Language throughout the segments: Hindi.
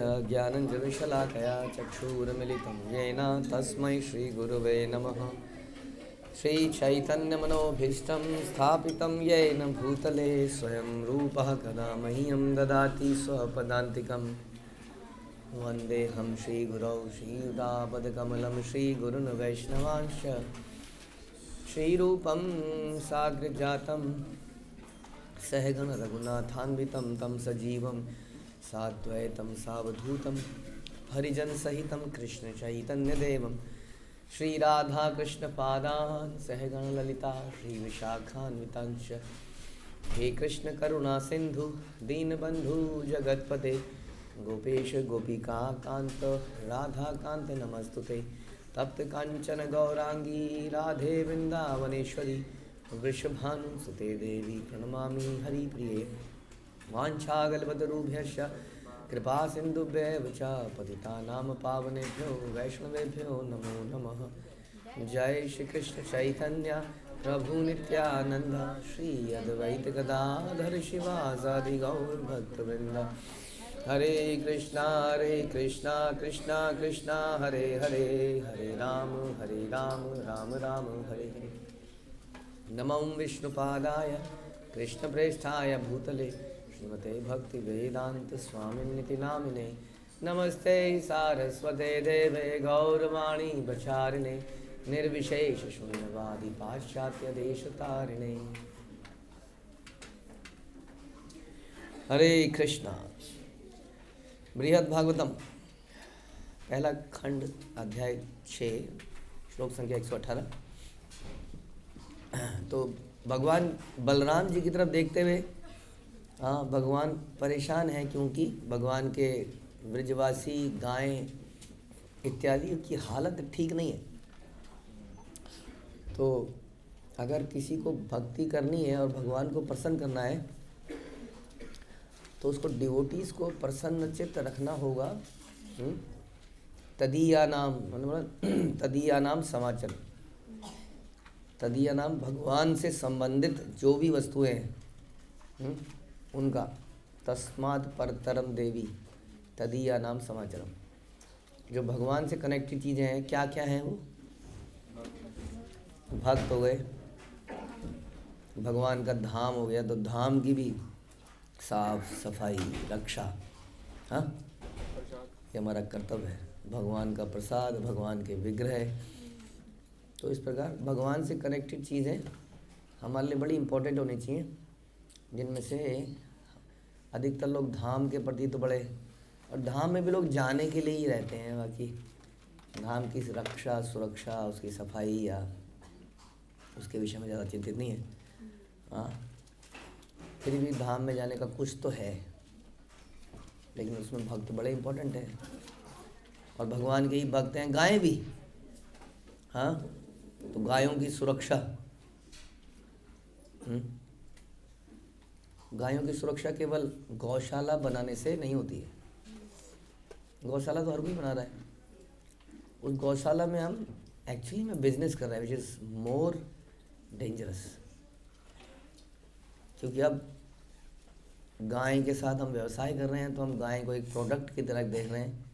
ज्ञानञ्जनशलाकया चक्षुरुन्मिलितं येन तस्मै श्रीगुरुवे नमः। श्रीचैतन्यमनोभीष्टं स्थापितं येन भूतले स्वयं रूपः कदा मह्यं ददाति स्वपदान्तिकं। वन्देऽहं श्रीगुरौ श्रीयुतापदकमलं श्रीगुरुन् वैष्णवांश्च श्रीरूपं साग्रजातं सहगण रघुनाथान्वितं तं सजीवं साद्वैतं सावधूतं हरिजनसहितं कृष्णचैतन्यदेवं श्रीराधाकृष्णपादान् सहगण ललिता श्रीविशाखान्वितांश्च। हे कृष्ण करुणा सिंधु दीनबंधु जगत्पते गोपेश गोपिका कांत राधाकांत नमस्तुते। तप्त कांचन गौरांगी राधे वृंदावनेश्वरी वृषभानुसुते देवी प्रणमामि हरिप्रिये। वाञ्छाकल्पतरुभ्यश्च कृपा सिन्धुभ्येव च पतितानां पावनेभ्यो वैष्णवेभ्यो नमो नमः। जय श्री कृष्ण चैतन्य प्रभु नित्यानंद श्री अद्वैत गदाधर शिवासादि गौर भक्तवृंद। हरे कृष्णा कृष्णा कृष्णा हरे हरे, हरे राम राम राम हरे हरे। नमो विष्णुपादाय कृष्णप्रेष्ठाय भूतले श्रीमते भक्ति वेदांत स्वामिन्निति नामिने। नमस्ते सारस्वते देवे गौरवाणी प्रचारिणे निर्विशेष शून्यवादी पाश्चात्य देशतारिणे। हरे कृष्णा। बृहद भागवतम पहला खंड अध्याय 6 श्लोक संख्या 118। तो भगवान बलराम जी की तरफ देखते हुए भगवान परेशान है, क्योंकि भगवान के ब्रजवासी गायें इत्यादि की हालत ठीक नहीं है। तो अगर किसी को भक्ति करनी है और भगवान को प्रसन्न करना है तो उसको डिवोटीज़ को प्रसन्नचित्त रखना होगा। तदीया नाम समाचर, तदीया नाम भगवान से संबंधित जो भी वस्तुएं हैं उनका। तस्मात् परतरम देवी तदीया नाम समाचारम। जो भगवान से कनेक्टेड चीज़ें हैं, क्या क्या हैं वो? भक्त हो गए, भगवान का धाम हो गया, तो धाम की भी साफ सफाई रक्षा, हाँ, ये हमारा कर्तव्य है। भगवान का प्रसाद, भगवान के विग्रह, तो इस प्रकार भगवान से कनेक्टेड चीज़ें हमारे लिए बड़ी इम्पोर्टेंट होनी चाहिए, जिनमें से अधिकतर लोग धाम के प्रति तो बड़े, और धाम में भी लोग जाने के लिए ही रहते हैं, बाकी धाम की रक्षा सुरक्षा उसकी सफाई या उसके विषय में ज़्यादा चिंतित नहीं है। हाँ, फिर भी धाम में जाने का कुछ तो है, लेकिन उसमें भक्त बड़े इम्पोर्टेंट हैं और भगवान के ही भक्त हैं। गायें भी, हाँ, तो गायों की सुरक्षा, गायों की सुरक्षा केवल गौशाला बनाने से नहीं होती है। गौशाला तो हर कोई बना रहा है, उस गौशाला में हम एक्चुअली में बिजनेस कर रहे हैं, विच इज़ मोर डेंजरस। क्योंकि अब गाय के साथ हम व्यवसाय कर रहे हैं, तो हम गाय को एक प्रोडक्ट की तरह देख रहे हैं,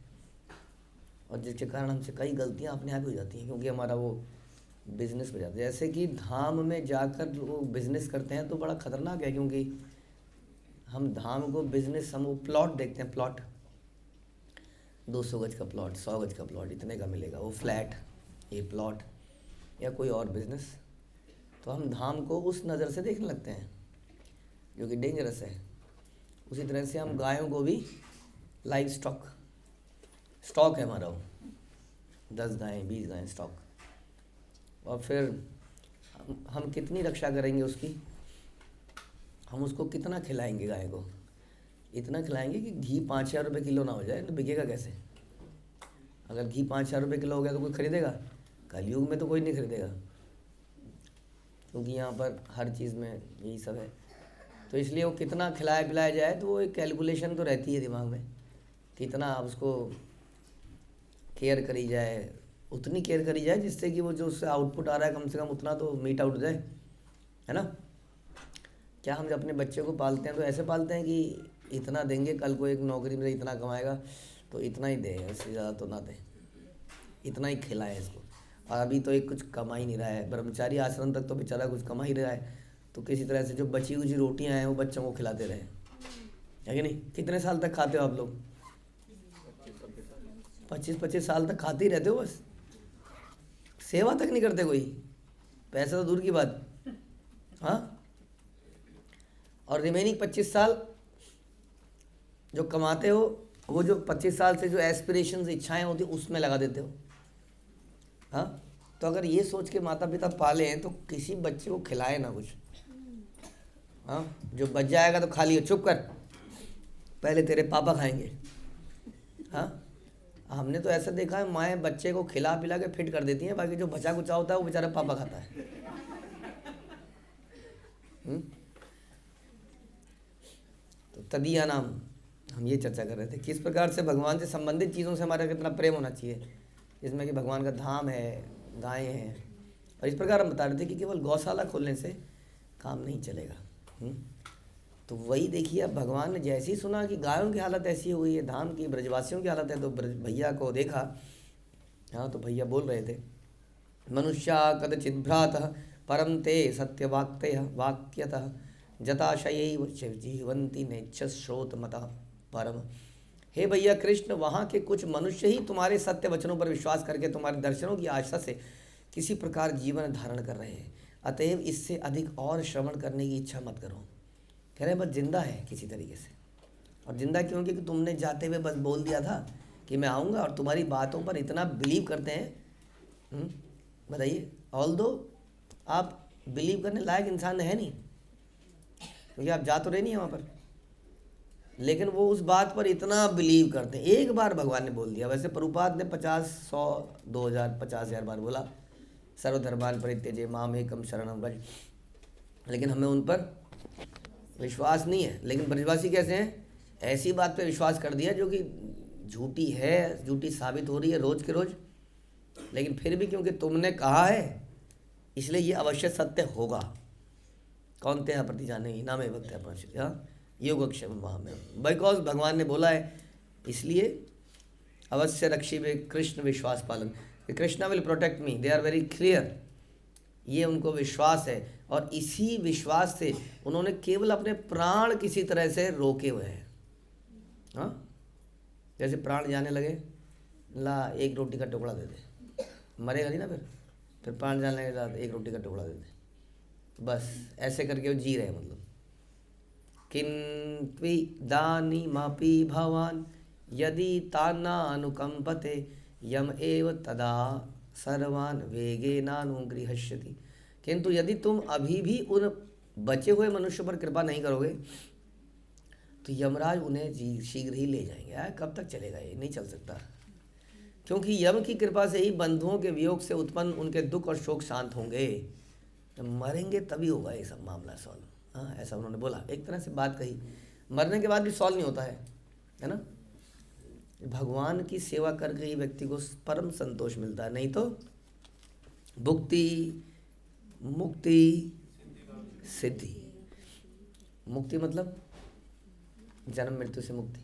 और जिसके कारण हमसे कई गलतियां अपने आप हो जाती हैं, क्योंकि हमारा वो बिजनेस हो जाता है। जैसे कि धाम में जाकर वो बिजनेस करते हैं तो बड़ा खतरनाक है, क्योंकि हम धाम को बिजनेस, हम वो प्लॉट देखते हैं, प्लॉट 200 गज का प्लॉट, 100 गज का प्लॉट, इतने का मिलेगा, वो फ्लैट, ये प्लॉट या कोई और बिजनेस। तो हम धाम को उस नज़र से देखने लगते हैं, जो कि डेंजरस है। उसी तरह से हम गायों को भी लाइव स्टॉक है हमारा, वो 10 गायें 20 गायें स्टॉक, और फिर हम कितनी रक्षा करेंगे उसकी, हम उसको कितना खिलाएंगे गाय को? इतना खिलाएंगे कि घी 5,000 रुपये किलो ना हो जाए, तो बिकेगा कैसे? अगर घी 5,000 रुपये किलो हो गया तो कोई खरीदेगा? कलयुग में तो कोई नहीं खरीदेगा, क्योंकि यहाँ पर हर चीज़ में यही सब है। तो इसलिए वो कितना खिलाया पिलाया जाए, तो वो एक कैलकुलेशन तो रहती है दिमाग में, कितना आप उसको केयर करी जाए, उतनी केयर करी जाए जिससे कि वो जो उससे आउटपुट आ रहा है कम से कम उतना तो मीट आउट हो जाए, है ना। क्या हम जब अपने बच्चे को पालते हैं तो ऐसे पालते हैं कि इतना देंगे, कल को एक नौकरी में इतना कमाएगा, तो इतना ही दे, इससे ज़्यादा तो ना दे, इतना ही खिलाए इसको। और अभी तो एक कुछ कमा ही नहीं रहा है, ब्रह्मचारी आश्रम तक तो बेचारा कुछ कमा ही रहा है, तो किसी तरह से जो बची हुई रोटियां हैं वो बच्चों को खिलाते रहे, है कि नहीं। कितने साल तक खाते हो आप लोग? 25-25 साल तक खाते ही रहते हो बस, सेवा तक नहीं करते कोई, पैसा तो दूर की बात। हाँ, और रिमेनिंग 25 साल जो कमाते हो, वो जो 25 साल से जो एस्पिरेशंस, इच्छाएं होती उसमें लगा देते हो। हाँ, तो अगर ये सोच के माता पिता पाले हैं तो किसी बच्चे को खिलाए ना कुछ। हाँ, जो बच जाएगा तो खा लियो, चुप कर, पहले तेरे पापा खाएंगे। हाँ, हमने तो ऐसा देखा है, माएँ बच्चे को खिला पिला के फिट कर देती हैं, बाकी जो बचा कुचा होता है वो बेचारा पापा खाता है। तो तदिया नाम, हम ये चर्चा कर रहे थे किस प्रकार से भगवान से संबंधित चीज़ों से हमारा कितना प्रेम होना चाहिए, जिसमें कि भगवान का धाम है, गायें हैं। और इस प्रकार हम बता रहे थे कि केवल गौशाला खोलने से काम नहीं चलेगा। तो वही देखिए, अब भगवान ने जैसे ही सुना कि गायों की हालत ऐसी हुई है, धाम की ब्रजवासियों की हालत है, तो भैया को देखा। हाँ, तो भैया बोल रहे थे, मनुष्या कदचित भ्रातः परम ते सत्यवाक्तय वाक्यतः जताशयैव जीवंती नेच्छ्रोतमतः परम। हे भैया कृष्ण, वहाँ के कुछ मनुष्य ही तुम्हारे सत्य वचनों पर विश्वास करके तुम्हारे दर्शनों की आशा से किसी प्रकार जीवन धारण कर रहे हैं, अतएव इससे अधिक और श्रवण करने की इच्छा मत करो। कह रहे बस जिंदा है किसी तरीके से, और जिंदा क्यों? कि तुमने जाते हुए बस बोल दिया था कि मैं आऊँगा, और तुम्हारी बातों पर इतना बिलीव करते हैं। बताइए, ऑल्दो आप बिलीव करने लायक इंसान है नहीं, क्योंकि आप जा तो रहे नहीं है वहाँ पर, लेकिन वो उस बात पर इतना बिलीव करते हैं। एक बार भगवान ने बोल दिया, वैसे प्रभुपाद ने 50, 100, 2000, 50,000 बार बोला, सर्वधर्मान् परित्यज्य माम एकम शरणं व्रज, लेकिन हमें उन पर विश्वास नहीं है। लेकिन ब्रजवासी कैसे हैं? ऐसी बात पे विश्वास कर दिया जो कि झूठी है, झूठी साबित हो रही है रोज के रोज, लेकिन फिर भी क्योंकि तुमने कहा है इसलिए ये अवश्य सत्य होगा। कौन ते प्रति जाने नाम है भक्त है योगक्षेम महामेव, बिकॉज भगवान ने बोला है, इसलिए अवश्य रक्षी में कृष्ण विश्वास पालन, Krishna will protect me, they are very clear, ये उनको विश्वास है। और इसी विश्वास से उन्होंने केवल अपने प्राण किसी तरह से रोके हुए हैं। हाँ, जैसे प्राण जाने लगे, ला एक रोटी का टुकड़ा दे दे, मरेगा नहीं ना, फिर प्राण जाने के बाद एक रोटी का टुकड़ा दे दे, बस ऐसे करके वो जी रहे हैं। मतलब किन्त्वी दानी मापी भवान यदि ताना अनुकंपते यम एव तदा सर्वान वेगे नानुगृहष्यति। किंतु यदि तुम अभी भी उन बचे हुए मनुष्यों पर कृपा नहीं करोगे तो यमराज उन्हें शीघ्र ही ले जाएंगे। कब तक चलेगा? ये नहीं चल सकता, क्योंकि यम की कृपा से ही बंधुओं के वियोग से उत्पन्न उनके दुख और शोक शांत होंगे। जब मरेंगे तभी होगा ये सब मामला सॉल्व। हाँ, ऐसा उन्होंने बोला, एक तरह से बात कही। मरने के बाद भी सॉल्व नहीं होता है ना। भगवान की सेवा करके ही व्यक्ति को परम संतोष मिलता है, नहीं तो भुक्ति मुक्ति सिद्धि। मुक्ति मतलब जन्म मृत्यु से मुक्ति,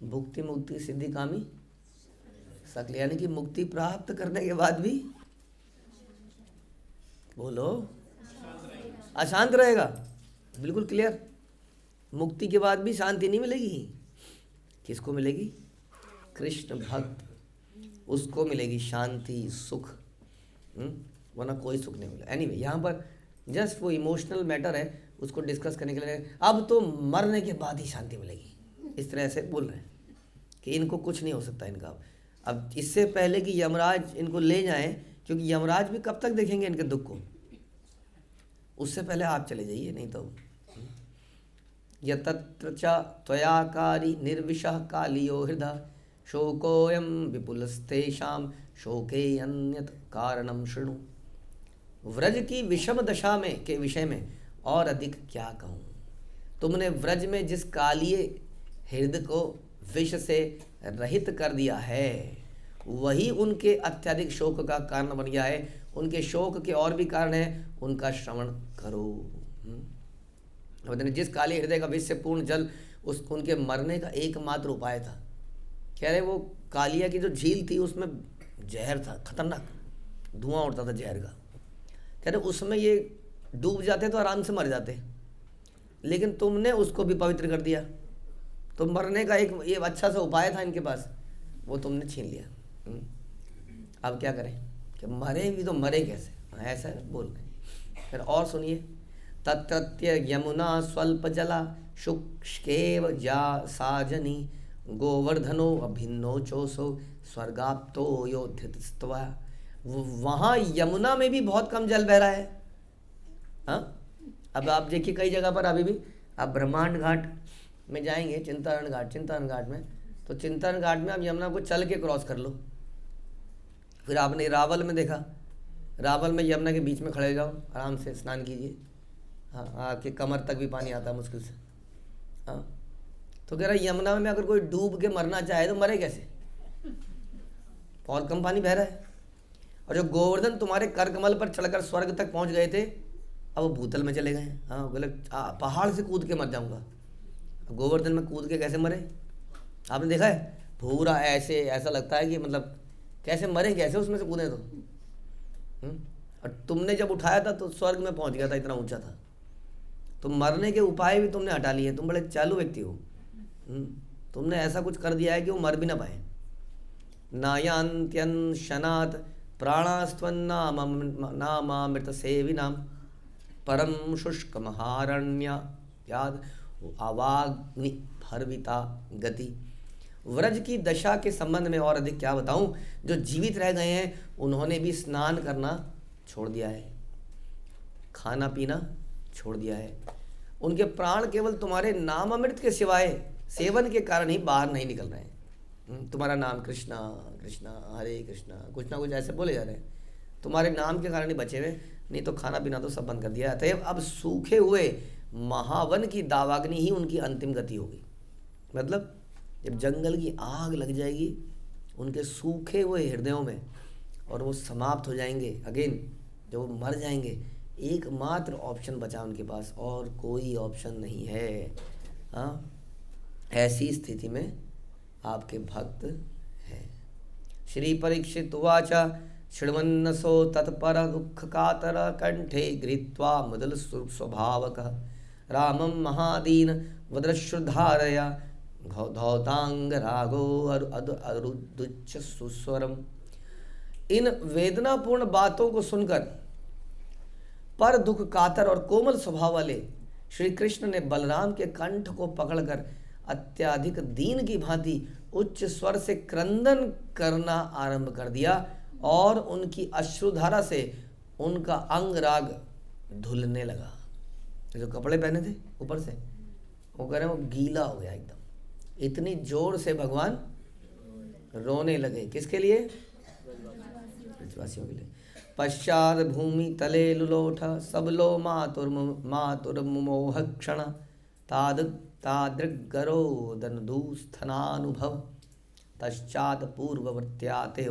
भुक्ति मुक्ति सिद्धि कामी सकल, यानी कि मुक्ति प्राप्त करने के बाद भी बोलो अशांत रहेगा। बिल्कुल क्लियर, मुक्ति के बाद भी शांति नहीं मिलेगी। किसको मिलेगी? कृष्ण भक्त, उसको मिलेगी शांति सुख, वरना कोई सुख नहीं मिलेगा। एनीवे, यहाँ पर जस्ट वो इमोशनल मैटर है, उसको डिस्कस करने के लिए अब तो मरने के बाद ही शांति मिलेगी, इस तरह से बोल रहे हैं कि इनको कुछ नहीं हो सकता इनका। अब इससे पहले कि यमराज इनको ले जाएं, क्योंकि यमराज भी कब तक देखेंगे इनके दुख को, उससे पहले आप चले जाइए, नहीं तो यतत्र च त्वयाकारी निर्विशः कालियो हृदय शोकोयम विपुलस्तेषां शोके अन्यत कारणम शृणु। व्रज की विषम दशा में के विषय में और अधिक क्या कहूँ। तुमने व्रज में जिस कालिए हृदय को विष से रहित कर दिया है, वही उनके अत्यधिक शोक का कारण बन गया है। उनके शोक के और भी कारण हैं, उनका श्रवण करो। जिस काले हृदय का विष से पूर्ण जल उनके मरने का एकमात्र उपाय था, कह रहे वो कालिया की जो झील थी उसमें जहर था, खतरनाक धुआं उड़ता था जहर का। कह रहे उसमें ये डूब जाते तो आराम से मर जाते, लेकिन तुमने उसको भी पवित्र कर दिया। तो मरने का एक ये अच्छा सा उपाय था इनके पास, वो तुमने छीन लिया। अब क्या करें कि मरे भी तो मरे कैसे, ऐसा बोल रहे। फिर और सुनिए, तत्रत्य यमुना स्वल्प जला शुष्केव जा साजनी गोवर्धनो अभिन्नो चोसो स्वर्गाप्तो योधितस्त्वा। वहाँ यमुना में भी बहुत कम जल बह रहा है। हाँ, अब आप देखिए कई जगह पर अभी भी आप ब्रह्मांड घाट में जाएंगे, चिंतारण घाट में, तो चिंतारण घाट में आप यमुना को चल के क्रॉस कर लो। फिर आपने रावल में देखा, रावल में यमुना के बीच में खड़े जाओ, आराम से स्नान कीजिए। हाँ, आपके कमर तक भी पानी आता है मुश्किल से। हाँ, तो कह रहा है यमुना में अगर कोई डूब के मरना चाहे तो मरे कैसे, बहुत कम पानी बह रहा है। और जो गोवर्धन तुम्हारे कर कमल पर चढ़कर स्वर्ग तक पहुंच गए थे, अब वो भूतल में चले गए। हाँ, बोले पहाड़ से कूद के मर जाऊंगा। गोवर्धन में कूद के कैसे मरे, आपने देखा है? पूरा ऐसे ऐसा लगता है कि मतलब कैसे मरे, कैसे उसमें से कूदे तो। और तुमने जब उठाया था तो स्वर्ग में पहुंच गया था, इतना ऊंचा था। तो मरने के उपाय भी तुमने हटा लिए, तुम बड़े चालू व्यक्ति हो। तुमने ऐसा कुछ कर दिया है कि वो मर भी ना पाए। नायांत्यन शनात प्राणास्त्वन्नामामृत सेविनाम परम शुष्क महारण्य याद अवाग्नि भर्विता गति। व्रज की दशा के संबंध में और अधिक क्या बताऊं, जो जीवित रह गए हैं उन्होंने भी स्नान करना छोड़ दिया है, खाना पीना छोड़ दिया है। उनके प्राण केवल तुम्हारे नाम अमृत के सिवाय सेवन के कारण ही बाहर नहीं निकल रहे हैं। तुम्हारा नाम कृष्णा कृष्णा हरे कृष्णा कुछ ना कुछ ऐसे बोले जा रहे हैं, तुम्हारे नाम के कारण ही बचे हुए, नहीं तो खाना पीना तो सब बंद कर दिया है। अब सूखे हुए महावन की दावाग्नि ही उनकी अंतिम गति होगी। मतलब जब जंगल की आग लग जाएगी उनके सूखे हुए हृदयों में और वो समाप्त हो जाएंगे, अगेन जब वो मर जाएंगे, एकमात्र ऑप्शन बचा उनके पास, और कोई ऑप्शन नहीं है। हाँ, ऐसी स्थिति में आपके भक्त हैं। श्री परीक्षित उवाच शृण्वन्नसो तत्पर दुःख कातर कंठे गृहीत्वा मुदल स्वभावक रामं महादीन वदश्रुधारया धौतांग रागो अरुदुच्च सुस्वरम। इन वेदनापूर्ण बातों को सुनकर पर दुख कातर और कोमल स्वभाव वाले श्री कृष्ण ने बलराम के कंठ को पकड़कर अत्याधिक दीन की भांति उच्च स्वर से क्रंदन करना आरंभ कर दिया और उनकी अश्रुधारा से उनका अंग राग धुलने लगा। जो कपड़े पहने थे ऊपर से वो कह रहे हैं वो गीला हो गया एकदम, इतनी जोर से भगवान रोने लगे। किसके लिए? ब्रजवासियों के लिए। पश्चात भूमि तले लुलोठ सबलो मातुर्मोह क्षण तादृगरोदन दूस्थनानुभव तश्चात पूर्ववर्त्याते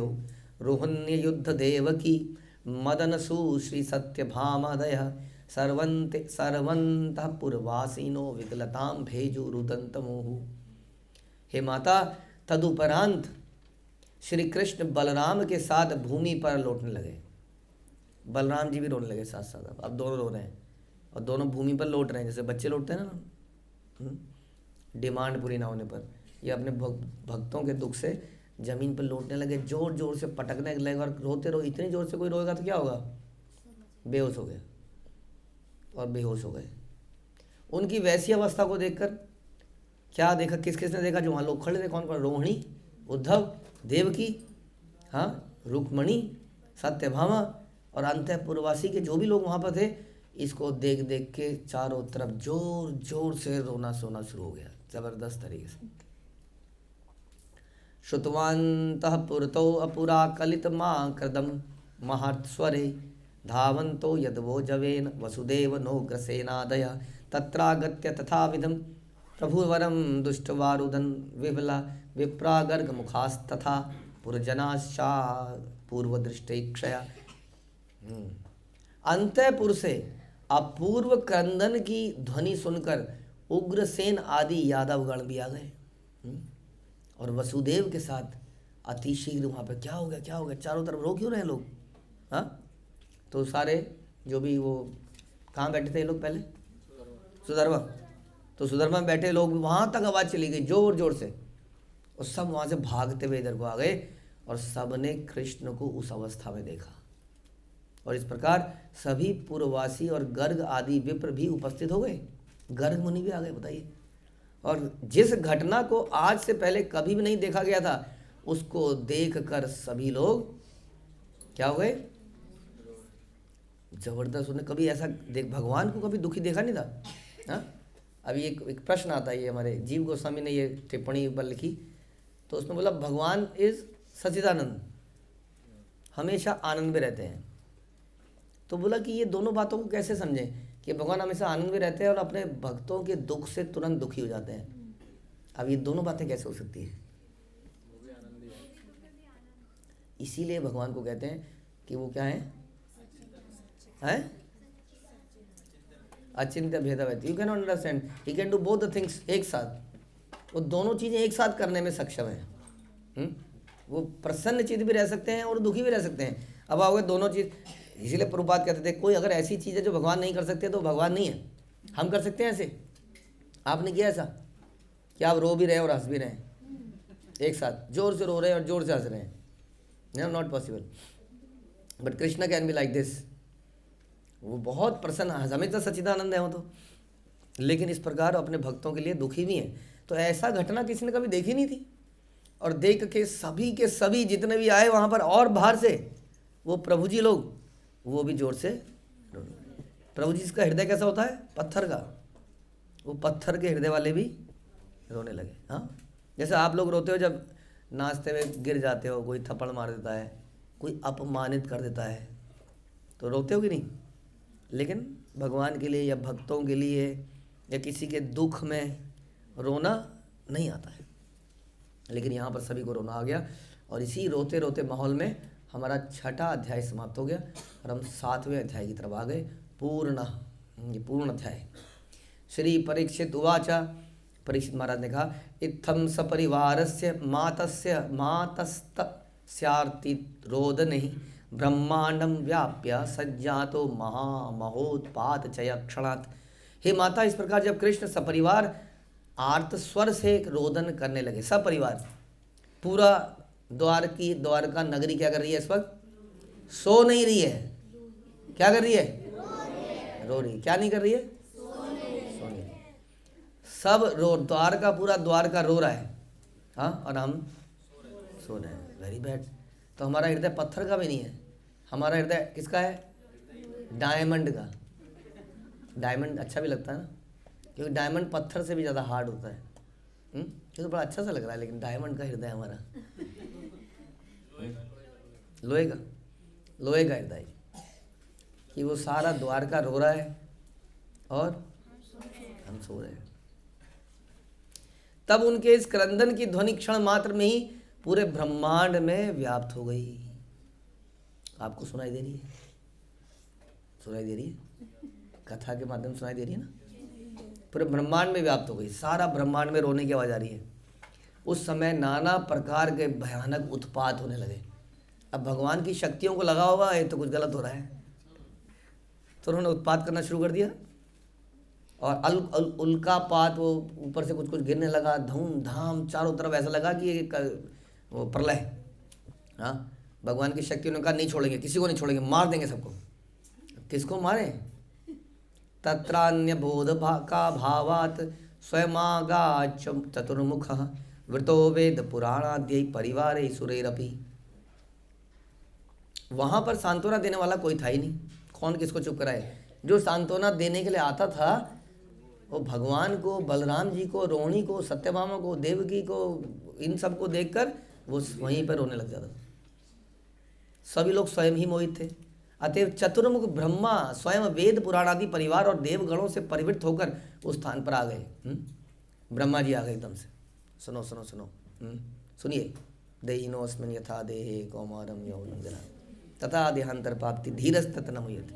रोहन्य युद्ध देवकी मदन सुश्री सत्यभामादय सर्वंतः पुरवासिनो विकलताम भेजु रुदंत मोहु। हे माता, तदुपरांत श्री कृष्ण बलराम के साथ भूमि पर लौटने लगे। बलराम जी भी रोने लगे साथ साथ। अब दोनों रो रहे हैं और दोनों भूमि पर लौट रहे हैं, जैसे बच्चे लौटते हैं ना, डिमांड पूरी ना होने पर। ये अपने भक्तों के दुख से जमीन पर लौटने लगे, जोर जोर से पटकने लगे और रोते रहो। इतनी जोर से कोई रोएगा तो क्या होगा? बेहोश हो गए और बेहोश हो गए। उनकी वैसी अवस्था को देखकर क्या देखा, किस किसने देखा? जो वहाँ लोग खड़े थे। कौन कौन? रोहिणी, उद्धव, देवकी, हाँ, रुक्मणी, सत्यभामा और अंतःपुरवासी के जो भी लोग वहाँ पर थे, इसको देख देख के चारों तरफ जोर जोर से रोना सोना शुरू हो गया, जबरदस्त तरीके से। श्रुतवन्तः पुरतो अपुरा कलित मां कृदम महत्स्वरे धावन्तो यदवो जवेन वसुदेव नोग्रसेनादय तत्रागत्य तथाविधं प्रभुवरं दुष्टवारुदन विबला विप्रागर्ग मुखास्तथा पुरजनाश्चा पूर्वदृष्टेक्षया। अंतःपुर से अपूर्व क्रंदन की ध्वनि सुनकर उग्रसेन आदि यादवगण भी आ गए। और वसुदेव के साथ अतिशीघ्र वहाँ पे क्या हो गया, क्या हो गया, चारों तरफ रो क्यों रहे हैं लोग? हाँ, तो सारे जो भी वो कहाँ बैठे थे ये लोग पहले, सुधर्मा, तो सुधर्मा में बैठे लोग वहाँ तक आवाज़ चली गई जोर जोर से, और सब वहाँ से भागते हुए इधर को आ गए, और सब ने कृष्ण को उस अवस्था में देखा। और इस प्रकार सभी पूर्ववासी और गर्ग आदि विप्र भी उपस्थित हो गए, गर्ग मुनि भी आ गए, बताइए। और जिस घटना को आज से पहले कभी भी नहीं देखा गया था, उसको देखकर सभी लोग क्या हो गए, जबरदस्त। उन्हें कभी ऐसा देख, भगवान को कभी दुखी देखा नहीं था। हाँ, अभी एक प्रश्न आता है, ये हमारे जीव गोस्वामी ने ये टिप्पणी पर लिखी, तो उसमें बोला भगवान इज सच्चिदानंद, हमेशा आनंद में रहते हैं। तो बोला कि ये दोनों बातों को कैसे समझें कि भगवान हमेशा आनंद में रहते हैं और अपने भक्तों के दुख से तुरंत दुखी हो जाते हैं। अब ये दोनों बातें कैसे हो सकती है? इसीलिए भगवान को कहते हैं कि वो क्या है, अचिंत्य भेदवैत, you can understand, he can do both the things एक साथ, वो दोनों चीज़ें एक साथ करने में सक्षम है। वो प्रसन्न चित्त भी रह सकते हैं और दुखी भी रह सकते हैं। अब आओगे दोनों चीज़, इसीलिए प्रभुपाद कहते थे कोई अगर ऐसी चीज़ है जो भगवान नहीं कर सकते तो भगवान नहीं है, हम कर सकते हैं ऐसे। आपने किया ऐसा कि आप रो भी रहे हैं और हंस भी रहे हैं एक साथ, जोर से रो रहे हैं और जोर से हंस रहे हैं, no not possible. But Krishna can be like this, वो बहुत प्रसन्न, हमेशा सच्चिदानंद है वो तो, लेकिन इस प्रकार अपने भक्तों के लिए दुखी भी हैं। तो ऐसा घटना किसी ने कभी देखी नहीं थी, और देख के सभी जितने भी आए वहाँ पर, और बाहर से वो प्रभु जी लोग, वो भी जोर से, प्रभु जी का हृदय कैसा होता है, पत्थर का, वो पत्थर के हृदय वाले भी रोने लगे। हाँ, जैसे आप लोग रोते हो जब नाचते हुए गिर जाते हो, कोई थप्पड़ मार देता है, कोई अपमानित कर देता है, तो रोते हो कि नहीं? लेकिन भगवान के लिए या भक्तों के लिए या किसी के दुख में रोना नहीं आता है, लेकिन यहाँ पर सभी को रोना आ गया। और इसी रोते रोते माहौल में हमारा 6वां अध्याय समाप्त हो गया और हम 7वें अध्याय की तरफ आ गए। ये पूर्ण अध्याय। श्री परीक्षित उवाचा, परीक्षित महाराज ने कहा, इत्थम सपरिवारस्य मातस्यार्ति रोदनहि ब्रह्मांडम व्याप्य सज्जातो महामहोत्पात चय क्षणात्। हे माता, इस प्रकार जब कृष्ण सपरिवार आर्त स्वर से रोदन करने लगे, सपरिवार, पूरा द्वारका नगरी क्या कर रही है इस वक्त? सो नहीं रही है, क्या कर रही है? रो रही। क्या नहीं कर रही है? सो नहीं रही। सब द्वारका, पूरा द्वारका रो रहा है, हाँ, और हम सो रहे हैं। Very bad. तो हमारा हृदय पत्थर का भी नहीं है, हमारा हृदय किसका है? डायमंड का। डायमंड अच्छा भी लगता है ना, क्योंकि डायमंड पत्थर से भी ज़्यादा हार्ड होता है। ये तो बड़ा अच्छा सा लग रहा है, लेकिन डायमंड का हृदय हमारा लोहे का हृदय, कि वो सारा द्वारका रो रहा है और हम सो रहे हैं। तब उनके इस क्रंदन की ध्वनि क्षण मात्र में ही पूरे ब्रह्मांड में व्याप्त हो गई। आपको सुनाई दे रही है? सुनाई दे रही है? कथा के माध्यम सुनाई दे रही है ना? पूरे ब्रह्मांड में व्याप्त हो गई, सारा ब्रह्मांड में रोने की आवाज़ आ रही है। उस समय नाना प्रकार के भयानक उत्पात होने लगे। अब भगवान की शक्तियों को लगा होगा ये तो कुछ गलत हो रहा है, तो उन्होंने उत्पात करना शुरू कर दिया। और उल्कापात, वो ऊपर से कुछ कुछ गिरने लगा, धूमधाम चारों तरफ, ऐसा लगा कि वो प्रलय। हाँ, भगवान की शक्ति ने कहा नहीं छोड़ेंगे, किसी को नहीं छोड़ेंगे, मार देंगे सबको। किसको मारे? तत्रान्य बोध का भावात स्वयमागा चतुर्मुख वृतो वेद पुराणाद्य परिवार सुरेरपि। वहाँ पर सांत्वना देने वाला कोई था ही नहीं। कौन किसको चुप कराए? जो सांत्वना देने के लिए आता था वो भगवान को, बलराम जी को, रोहिणी को, सत्यभामा को, देवकी को, इन सब को देखकर वो वहीं पर रोने लग जाता था। सभी लोग स्वयं ही मोहित थे। अतएव चतुर्मुख ब्रह्मा स्वयं वेद पुराण आदि परिवार और देवगणों से परिवृत होकर उस स्थान पर आ गए। ब्रह्मा जी आ गए एकदम से। सुनो सुनो सुनो, सुनिए। देहिनो अस्मिन् यथा देहे कौमारम यौवनं जरा तथा देहांतर प्राप्ति धीरज तत न मुह्यते।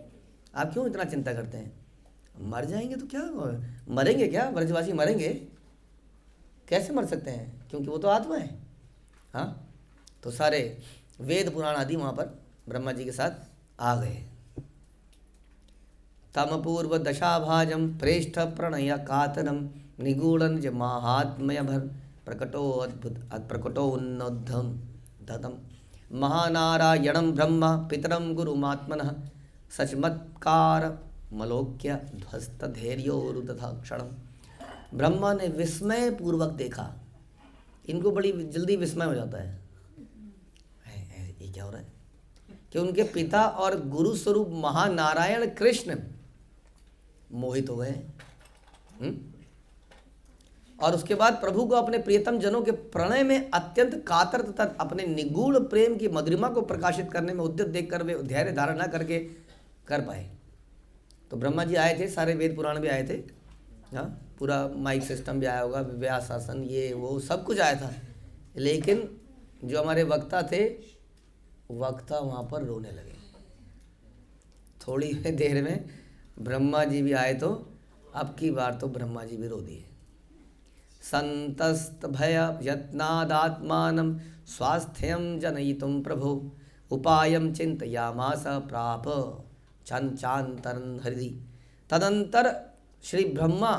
आप क्यों इतना चिंता करते हैं? मर जाएंगे तो क्या, मरेंगे क्या? ब्रजवासी मरेंगे? कैसे मर सकते हैं? क्योंकि वो तो आत्मा है। हाँ, तो सारे वेद पुराण आदि वहाँ पर ब्रह्मा जी के साथ आ गए। तम पूर्व दशाभाजम प्रेष्ठ प्रणय कातरम निगूढ़न ज महात्मय भर प्रकटो अद्भुत प्रकटो उन्नोद्धम धतम महानारायणं ब्रह्म पितरं गुरुमात्मनः सचमत्कार मलोक्य ध्वस्त धैर्योरुदधा क्षणम। ब्रह्मा ने विस्मय पूर्वक देखा। इनको बड़ी जल्दी विस्मय हो जाता है, ये क्या हो रहा है, कि उनके पिता और गुरु स्वरूप महानारायण कृष्ण मोहित हो गए। और उसके बाद प्रभु को अपने प्रियतम जनों के प्रणय में अत्यंत कातर तथा अपने निगूढ़ प्रेम की मधुरिमा को प्रकाशित करने में उद्यत देखकर वे धैर्य धारण न करके कर पाए। तो ब्रह्मा जी आए थे, सारे वेद पुराण भी आए थे, हाँ, पूरा माइक सिस्टम भी आया होगा, व्यास आसन ये वो सब कुछ आया था, लेकिन जो हमारे वक्ता थे, वक्ता वहाँ पर रोने लगे। थोड़ी देर में ब्रह्मा जी भी आए, तो अब की बार तो ब्रह्मा जी भी रो दिए। संतस्त भय यत्नादात्मानं स्वास्थ्यं जनयितुं प्रभो उपायं चिंतयामास प्राप चांतरं हृदि। तदंतर श्री ब्रह्मा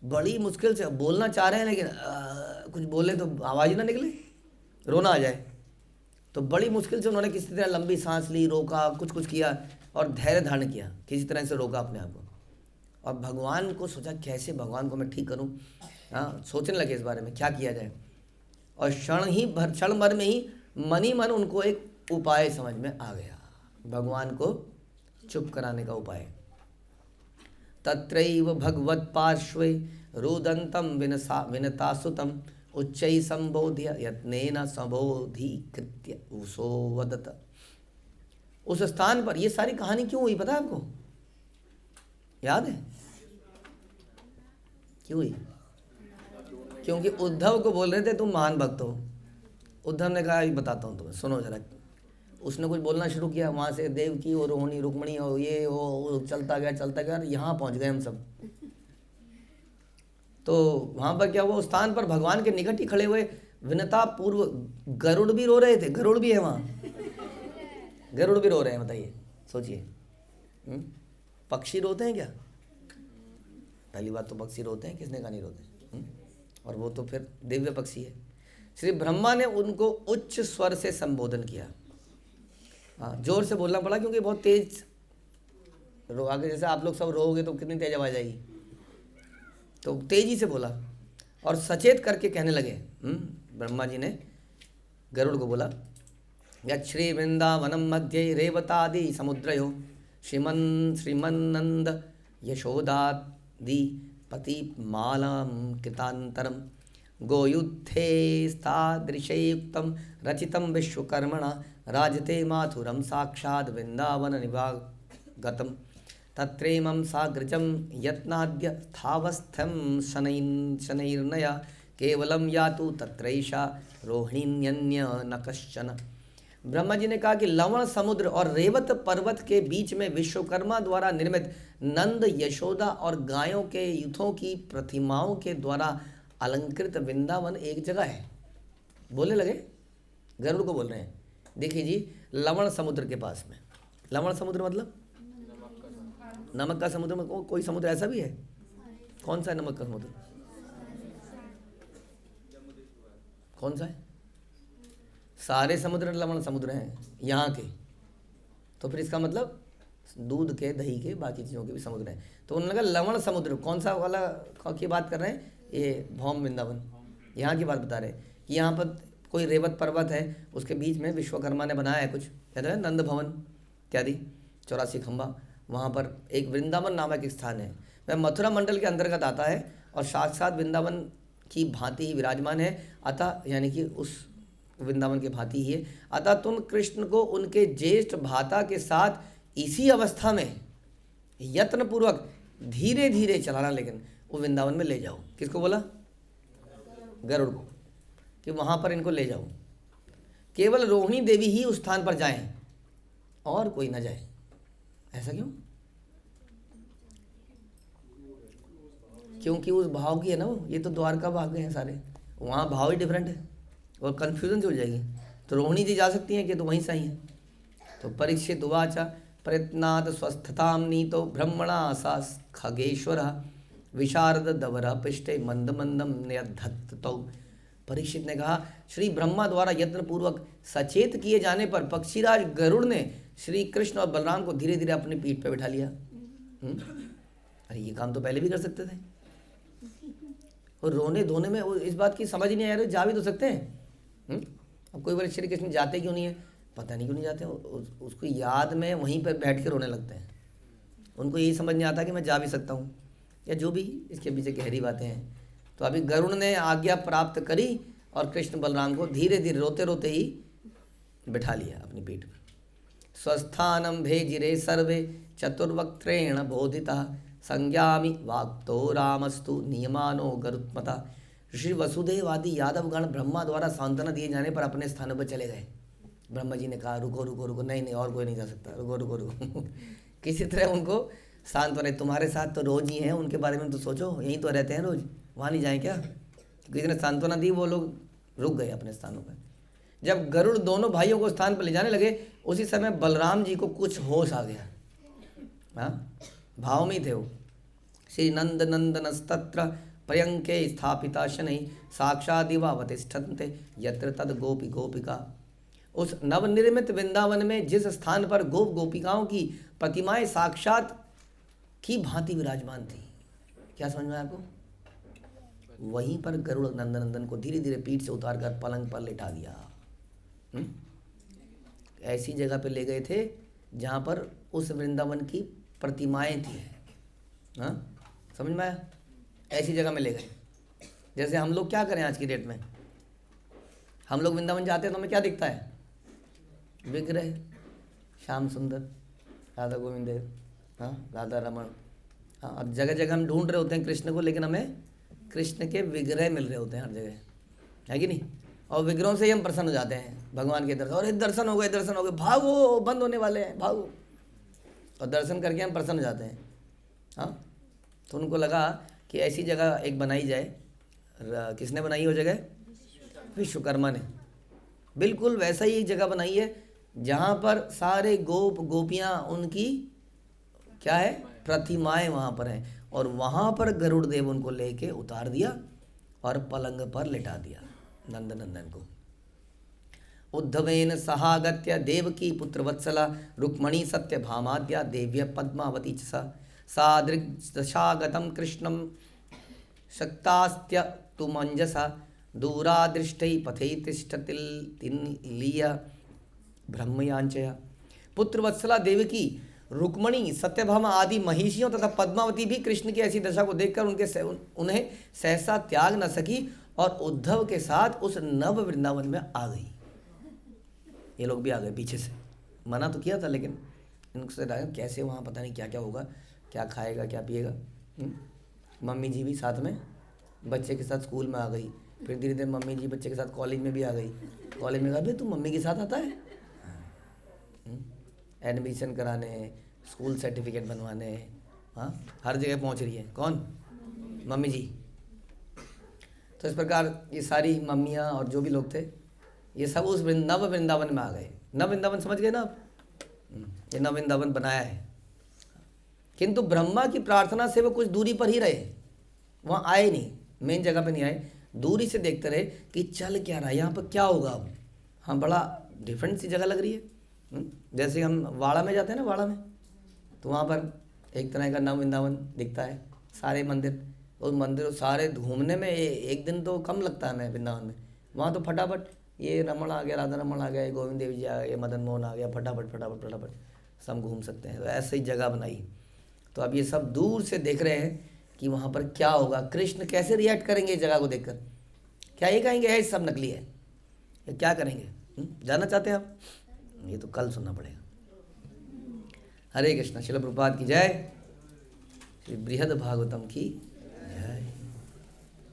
बड़ी मुश्किल से बोलना चाह रहे हैं, लेकिन कुछ बोले तो आवाज़ ही ना निकले, रोना आ जाए। तो बड़ी मुश्किल से उन्होंने किसी तरह लंबी सांस ली, रोका, कुछ किया और धैर्य धारण किया, किसी तरह से रोका अपने आप को। और भगवान को सोचा कैसे भगवान को मैं ठीक करूं। हाँ, सोचने लगे इस बारे में क्या किया जाए। और क्षण भर में ही मन ही मन उनको एक उपाय समझ में आ गया, भगवान को चुप कराने का उपाय। तत्रैव भगवत पार्श्वे रुदंतम विनतासुतम उच्चै संबोध्य यत्नेन संबोधीकृत्य उसो वदत। उस स्थान पर ये सारी कहानी क्यों हुई पता है आपको? याद है क्यों हुई? क्योंकि उद्धव को बोल रहे थे तुम महान भक्त हो। उद्धव ने कहा बताता हूँ तुम्हें, सुनो जरा। उसने कुछ बोलना शुरू किया, वहाँ से देवकी और रोहिणी रुक्मणी और ये वो चलता गया, यहाँ पहुँच गए हम सब। तो वहाँ पर क्या हुआ, उस स्थान पर भगवान के निकट ही खड़े हुए विनता पूर्व गरुड़ भी रो रहे थे। गरुड़ भी है वहाँ, गरुड़ भी रो रहे हैं, बताइए, सोचिए। पक्षी रोते हैं क्या? पहली बात तो पक्षी रोते हैं, किसने कहा नहीं रोते? और वो तो फिर दिव्य पक्षी है। श्री ब्रह्मा ने उनको उच्च स्वर से संबोधन किया। हाँ, जोर से बोलना पड़ा क्योंकि बहुत तेज रो आगे, जैसे आप लोग सब रोओगे तो कितनी तेज आवाज आएगी, तो तेजी से बोला और सचेत करके कहने लगे। ब्रह्मा जी ने गरुड़ को बोला, यच्छ्री वृंदावनम मध्ये रेवतादि समुद्रयो श्रीमन्नंद यशोदादि पति मालां कृतांतरम गोयुद्धे स्थादृशयुक्तं रचितं विश्वकर्मणा राजते माथुरं साक्षात् वृंदावन निवागतम् तत्रेमं साग्रजं यत्नाद्य स्थावस्थं शनैर्नया केवलं यातु तत्रैषा रोहिण्यन्य न कश्चन। ब्रह्मा जी ने कहा कि लवण समुद्र और रेवत पर्वत के बीच में विश्वकर्मा द्वारा निर्मित नंद यशोदा और गायों के युथों की प्रतिमाओं के द्वारा अलंकृत वृंदावन एक जगह है। बोलने लगे, गरुड़ को बोल रहे हैं, देखिए जी, लवण समुद्र के पास में। लवण समुद्र मतलब नमक का समुद्र में कोई समुद्र ऐसा भी है? कौन सा है नमक का समुद्र? कौन सा है? सारे समुद्र लवण समुद्र हैं यहाँ के। तो फिर इसका मतलब दूध के, दही के, बाकी चीज़ों के भी समुद्र हैं। तो उन्होंने कहा लवण समुद्र कौन सा वाला की बात कर रहे हैं? ये भौम वृंदावन, यहाँ की बात बता रहे हैं कि यहाँ पर कोई रेवत पर्वत है, उसके बीच में विश्वकर्मा ने बनाया है कुछ, कहते हैं नंद भवन इत्यादि, 84 खंबा। वहाँ पर एक वृंदावन नामक एक स्थान है, वह मथुरा मंडल के अंतर्गत आता है और साथ साथ वृंदावन की भांति ही विराजमान है। अतः यानी कि उस वृंदावन के भांति ही है। अतः तुम कृष्ण को उनके ज्येष्ठ भाता के साथ इसी अवस्था में यत्न पूर्वक धीरे धीरे चलाना, लेकिन वो वृंदावन में ले जाओ। किसको बोला? गरुड़ को, कि वहाँ पर इनको ले जाओ। केवल रोहिणी देवी ही उस स्थान पर जाएं और कोई ना जाए। ऐसा क्यों? क्योंकि उस भाव की है ना वो। ये तो द्वारका भाग गए हैं सारे। वहाँ भाव ही डिफरेंट है और कन्फ्यूजन से हो जाएगी। तो रोहिणी जी जा सकती हैं कि तो वहीं से आई हैं। तो परीक्षित उवाचा प्रयत्नात् स्वस्थतां नीतो ब्रह्मणा सा खगेश्वर विशारद दवर पृष्ठे मंद मंदम न्यधत्त। तो परीक्षित ने कहा, श्री ब्रह्मा द्वारा यत्न पूर्वक सचेत किए जाने पर पक्षीराज गरुड़ ने श्री कृष्ण और बलराम को धीरे धीरे अपनी पीठ पर बैठा लिया। अरे ये काम तो पहले भी कर सकते थे। और रोने धोने में इस बात की समझ ही नहीं आ रही, जा भी तो सकते हैं। अब कोई बोले श्री कृष्ण जाते क्यों नहीं है, पता नहीं क्यों नहीं जाते। उसको याद में वहीं पर बैठ के रोने लगते हैं। उनको यही समझ नहीं आता कि मैं जा भी सकता हूँ, या जो भी इसके पीछे गहरी बातें हैं। तो अभी गरुड़ ने आज्ञा प्राप्त करी और कृष्ण बलराम को धीरे धीरे रोते रोते ही बिठा लिया अपनी पीठ पर। स्वस्थानम भेजिरे सर्वे चतुर्वक्त्रेण बोधिता संज्ञामि वाक्तो रामस्तु नियमानो गरुत्मता। ऋषि वसुदेव आदि यादवगण ब्रह्मा द्वारा सांत्वना दिए जाने पर अपने स्थानों पर चले गए। ब्रह्मा जी ने कहा रुको रुको रुको, नहीं नहीं और कोई नहीं जा सकता, रुको रुको रुको। किसी तरह उनको सांत्वना, तुम्हारे साथ तो रोज ही हैं, उनके बारे में तो सोचो, यहीं तो रहते हैं रोज, वहाँ नहीं जाएं क्या। किसी ने सांत्वना दी, वो लोग रुक गए अपने स्थानों पर। जब गरुड़ दोनों भाइयों को स्थान पर ले जाने लगे, उसी समय बलराम जी को कुछ होश आ गया। हाँ, भाव में ही थे वो। श्री नंद नंदनस्तत्र पर्यंके स्थापिता शनै साक्षादिवावतिष्ठन्ते यत्र तद गोपी गोपिका। उस नवनिर्मित वृंदावन में जिस स्थान पर गोप गोपिकाओं की प्रतिमाएं साक्षात की भांति विराजमान थी, क्या समझ में आया आपको? वहीं पर गरुड़ नंदनंदन को धीरे धीरे पीठ से उतारकर पलंग पर लेटा दिया। ऐसी जगह पे ले गए थे जहाँ पर उस वृंदावन की प्रतिमाएं थी। हाँ, समझ में आया? ऐसी जगह में ले गए। जैसे हम लोग क्या करें आज की डेट में, हम लोग वृंदावन जाते हैं तो हमें क्या दिखता है? विग्रह, श्याम सुंदर, राधा गोविंद, हाँ, राधा रमण। हाँ, अब जगह जगह हम ढूंढ रहे होते हैं कृष्ण को, लेकिन हमें कृष्ण के विग्रह मिल रहे होते हैं हर जगह, है कि नहीं? और विग्रहों से ही हम प्रसन्न हो जाते हैं भगवान के दर्शन। और दर्शन हो गए, दर्शन हो गए, भागो बंद होने वाले हैं, भागो। और दर्शन करके हम प्रसन्न हो जाते हैं। हाँ, तो उनको लगा कि ऐसी जगह एक बनाई जाए। किसने बनाई वो जगह? विश्वकर्मा ने। बिल्कुल वैसा ही एक जगह बनाई है जहाँ पर सारे गोप गोपियाँ, उनकी क्या है, प्रतिमाएं वहाँ पर हैं। और वहाँ पर गरुड़ देव उनको लेके उतार दिया और पलंग पर लिटा दिया नंदनंदन को। उद्धवेन सहागत्य देवकी पुत्रवत्सला रुक्मणी सत्यभामाद्या देव्य पद्मावती च सादृशागतं कृष्णं शक्तास्त्य तु मंजसा दूरादृष्टै पथै तिष्ठतिल्लीय ब्रह्मयांचया। पुत्रवत्सला देवकी, रुक्मणी, सत्यभामा आदि महिषियों तथा पद्मावती भी कृष्ण की ऐसी दशा को देखकर उन्हें सहसा त्याग न सकी और उद्धव के साथ उस नव वृंदावन में आ गई। ये लोग भी आ गए पीछे से। मना तो किया था, लेकिन इनसे कैसे वहाँ पता नहीं क्या क्या होगा, क्या खाएगा क्या पिएगा। मम्मी जी भी साथ में बच्चे के साथ स्कूल में आ गई। फिर धीरे धीरे मम्मी जी बच्चे के साथ कॉलेज में भी आ गई। कॉलेज में कहा भाई तू मम्मी के साथ आता है, एडमिशन कराने, स्कूल सर्टिफिकेट बनवाने, हाँ, हर जगह पहुँच रही है। कौन? मम्मी जी। तो इस प्रकार ये सारी मम्मियाँ और जो भी लोग थे, ये सब उस नव वृंदावन में आ गए। नव वृंदावन समझ गए ना आप? ये नव वृंदावन बनाया है। किंतु ब्रह्मा की प्रार्थना से वो कुछ दूरी पर ही रहे, वहाँ आए नहीं, मेन जगह पे नहीं आए। दूरी से देखते रहे कि चल क्या रहा है, यहाँ पर क्या होगा अब। हाँ, बड़ा डिफरेंट सी जगह लग रही है। जैसे हम वाड़ा में जाते हैं ना, वाड़ा में तो वहाँ पर एक तरह का नव वृंदावन दिखता है, सारे मंदिर। उस मंदिर सारे घूमने में एक दिन तो कम लगता है हमें वृंदावन में। वहाँ तो फटाफट ये रमण आ गया, राधा रमण आ गया, गोविंद देव जी आ गए, मदन मोहन आ गया, फटाफट फटाफट फटाफट सब घूम सकते हैं। तो ऐसे ही जगह बनाई। तो अब ये सब दूर से देख रहे हैं कि वहाँ पर क्या होगा, कृष्ण कैसे रिएक्ट करेंगे इस जगह को देखकर। क्या ये कहेंगे है सब नकली है, या क्या करेंगे? जानना चाहते हैं आप? ये तो कल सुनना पड़ेगा। हरे कृष्णा। श्रील प्रभुपाद की जय। श्री बृहद भागवतम की जय।